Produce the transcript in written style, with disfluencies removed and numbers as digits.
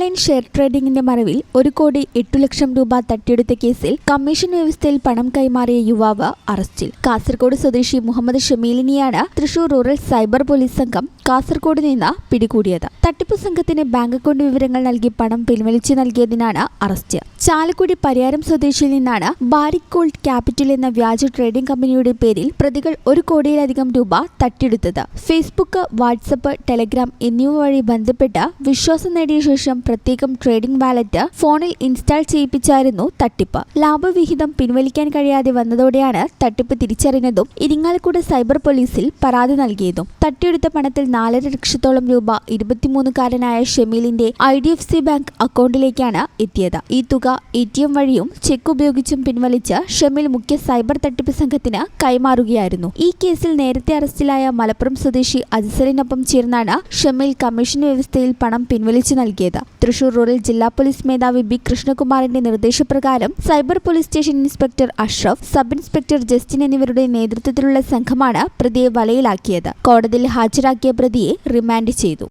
Online share ട്രേഡിംഗിന്റെ മറവിൽ 1,08 ലക്ഷം രൂപ തട്ടിയെടുത്ത കേസിൽ കമ്മീഷൻ വ്യവസ്ഥയിൽ പണം കൈമാറിയ യുവാവ് അറസ്റ്റിൽ. കാസർഗോഡ് സ്വദേശി മുഹമ്മദ് ഷമീലിനെയാണ് തൃശൂർ റൂറൽ സൈബർ പോലീസ് സംഘം കാസർഗോഡ് നിന്ന് പിടികൂടിയത്. തട്ടിപ്പു സംഘത്തിന് ബാങ്ക് അക്കൗണ്ട് വിവരങ്ങൾ നൽകി പണം പിൻവലിച്ചു നൽകിയതിനാണ് അറസ്റ്റ്. ചാലക്കുടി പരിയാരം സ്വദേശിയിൽ നിന്നാണ് ബാരിക് ഗോൾഡ് ക്യാപിറ്റൽ എന്ന വ്യാജ ട്രേഡിംഗ് കമ്പനിയുടെ പേരിൽ പ്രതികൾ 1 കോടിയിലധികം രൂപ തട്ടിയെടുത്തത്. ഫേസ്ബുക്ക്, വാട്സ്ആപ്പ്, ടെലഗ്രാം എന്നിവ വഴി ബന്ധപ്പെട്ട് വിശ്വാസം നേടിയ ശേഷം പ്രത്യേകം ട്രേഡിംഗ് വാലറ്റ് ഫോണിൽ ഇൻസ്റ്റാൾ ചെയ്യിപ്പിച്ചായിരുന്നു തട്ടിപ്പ്. ലാഭവിഹിതം പിൻവലിക്കാൻ കഴിയാതെ വന്നതോടെയാണ് തട്ടിപ്പ് തിരിച്ചറിഞ്ഞതും ഇരിങ്ങാലക്കുട സൈബർ പോലീസിൽ പരാതി നൽകിയതും. തട്ടിയെടുത്ത പണത്തിൽ 4.5 ലക്ഷത്തോളം രൂപ 23-കാരനായ ഷമീലിന്റെ IDFC ബാങ്ക് അക്കൗണ്ടിലേക്കാണ് എത്തിയത്. ഈ തുക ATM വഴിയും ചെക്ക് ഉപയോഗിച്ചും പിൻവലിച്ച് ഷമീൽ മുഖ്യ സൈബർ തട്ടിപ്പ് സംഘത്തിന് കൈമാറുകയായിരുന്നു. ഈ കേസിൽ നേരത്തെ അറസ്റ്റിലായ മലപ്പുറം സ്വദേശി അജ്സലിനൊപ്പം ചേർന്നാണ് ഷമീൽ കമ്മീഷൻ വ്യവസ്ഥയിൽ പണം പിൻവലിച്ചു നൽകിയത്. തൃശൂർ റൂറൽ ജില്ലാ പോലീസ് മേധാവി B. കൃഷ്ണകുമാറിന്റെ നിർദ്ദേശപ്രകാരം cyber police station inspector Ashraf, sub inspector Justin എന്നിവരുടെ നേതൃത്വത്തിലുള്ള സംഘമാണ് പ്രതിയെ വലയിലാക്കിയത്. കോടതിയിൽ ഹാജരാക്കിയ പ്രതിയെ റിമാൻഡ് ചെയ്തു.